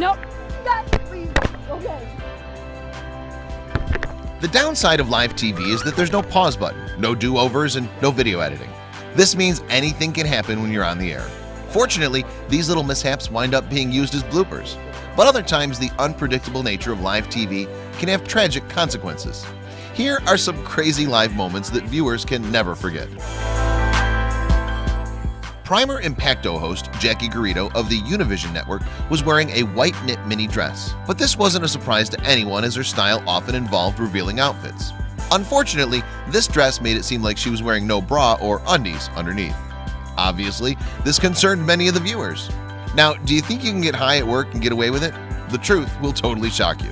Nope. God, please. Okay. The downside of live TV is that there's no pause button, no do-overs, and no video editing. This means anything can happen when you're on the air. Fortunately, these little mishaps wind up being used as bloopers. But other times, the unpredictable nature of live TV can have tragic consequences. Here are some crazy live moments that viewers can never forget. Primer Impacto host Jackie Garrido of the Univision network was wearing a white knit mini dress, but this wasn't a surprise to anyone as her style often involved revealing outfits. Unfortunately, this dress made it seem like she was wearing no bra or undies underneath. Obviously, this concerned many of the viewers. Now, do you think you can get high at work and get away with it? The truth will totally shock you.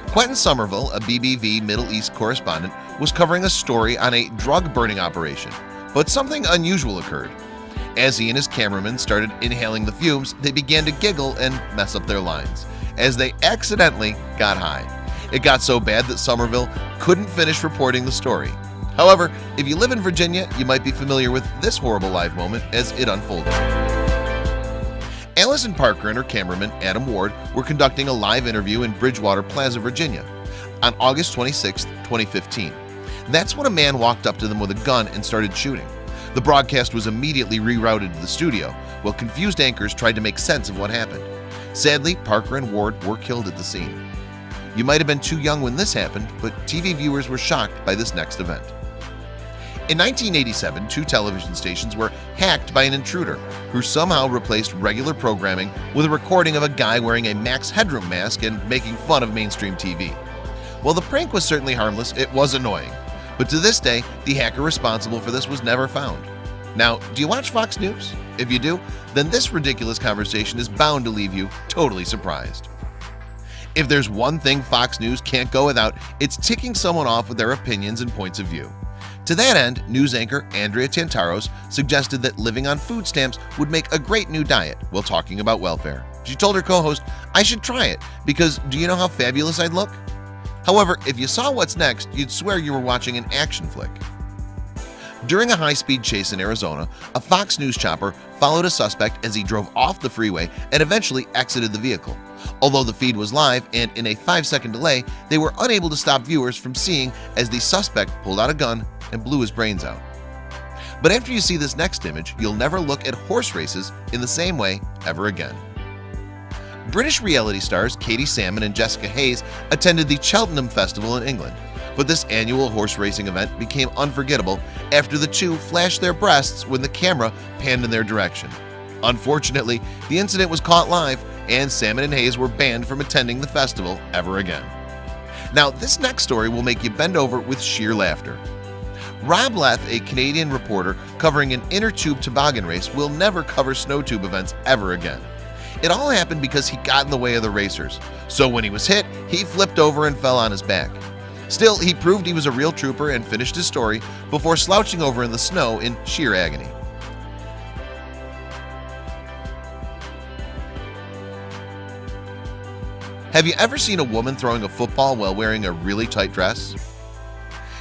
Quentin Somerville, a BBV Middle East correspondent, was covering a story on a drug burning operation, but something unusual occurred. As he and his cameraman started inhaling the fumes, they began to giggle and mess up their lines, as they accidentally got high. It got so bad that Somerville couldn't finish reporting the story. However, if you live in Virginia, you might be familiar with this horrible live moment as it unfolded. Allison Parker and her cameraman, Adam Ward, were conducting a live interview in Bridgewater Plaza, Virginia on August 26, 2015. That's when a man walked up to them with a gun and started shooting. The broadcast was immediately rerouted to the studio, while confused anchors tried to make sense of what happened. Sadly, Parker and Ward were killed at the scene. You might have been too young when this happened, but TV viewers were shocked by this next event. In 1987, two television stations were hacked by an intruder who somehow replaced regular programming with a recording of a guy wearing a Max Headroom mask and making fun of mainstream TV. While the prank was certainly harmless, it was annoying. But to this day, the hacker responsible for this was never found. Now, do you watch Fox News? If you do, then this ridiculous conversation is bound to leave you totally surprised. If there's one thing Fox News can't go without, it's ticking someone off with their opinions and points of view. To that end, news anchor Andrea Tantaros suggested that living on food stamps would make a great new diet while talking about welfare. She told her co-host, "I should try it because do you know how fabulous I'd look?" However, if you saw what's next, you'd swear you were watching an action flick. During a high-speed chase in Arizona, a Fox News chopper followed a suspect as he drove off the freeway and eventually exited the vehicle. Although the feed was live and in a 5-second delay, they were unable to stop viewers from seeing as the suspect pulled out a gun and blew his brains out. But after you see this next image, you'll never look at horse races in the same way ever again. British reality stars Katie Salmon and Jessica Hayes attended the Cheltenham Festival in England, but this annual horse racing event became unforgettable after the two flashed their breasts when the camera panned in their direction. Unfortunately, the incident was caught live and Salmon and Hayes were banned from attending the festival ever again. Now, this next story will make you bend over with sheer laughter. Rob Leff, a Canadian reporter covering an inner tube toboggan race, will never cover snow tube events ever again. It all happened because he got in the way of the racers. So when he was hit, he flipped over and fell on his back. Still, he proved he was a real trooper and finished his story before slouching over in the snow in sheer agony. Have you ever seen a woman throwing a football while wearing a really tight dress?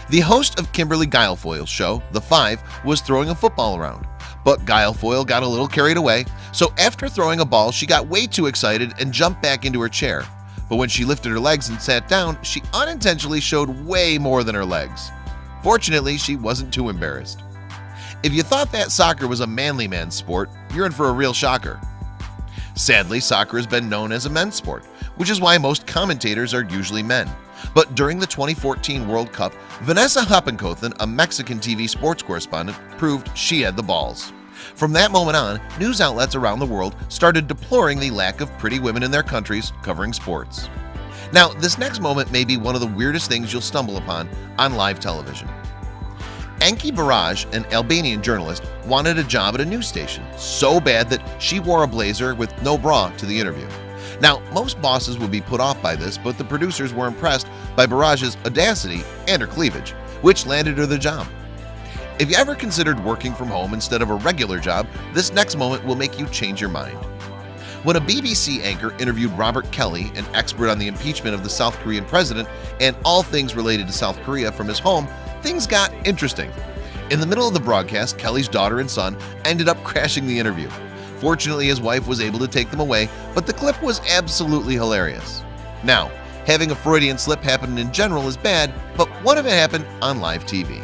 The host of Kimberly Guilfoyle's show, The Five, was throwing a football around. But Guilfoyle got a little carried away, so after throwing a ball, she got way too excited and jumped back into her chair. But when she lifted her legs and sat down, she unintentionally showed way more than her legs. Fortunately, she wasn't too embarrassed. If you thought that soccer was a manly man's sport, you're in for a real shocker. Sadly, soccer has been known as a men's sport, which is why most commentators are usually men. But during the 2014 World Cup, Vanessa Happenkothen, a Mexican TV sports correspondent, proved she had the balls. From that moment on, news outlets around the world started deploring the lack of pretty women in their countries covering sports. Now, this next moment may be one of the weirdest things you'll stumble upon on live television. Anki Baraj, an Albanian journalist, wanted a job at a news station so bad that she wore a blazer with no bra to the interview. Now, most bosses would be put off by this, but the producers were impressed by Baraj's audacity and her cleavage, which landed her the job. If you ever considered working from home instead of a regular job, this next moment will make you change your mind. When a BBC anchor interviewed Robert Kelly, an expert on the impeachment of the South Korean president and all things related to South Korea from his home, things got interesting. In the middle of the broadcast, Kelly's daughter and son ended up crashing the interview. Fortunately, his wife was able to take them away, but the clip was absolutely hilarious. Now, having a Freudian slip happen in general is bad, but what if it happened on live TV?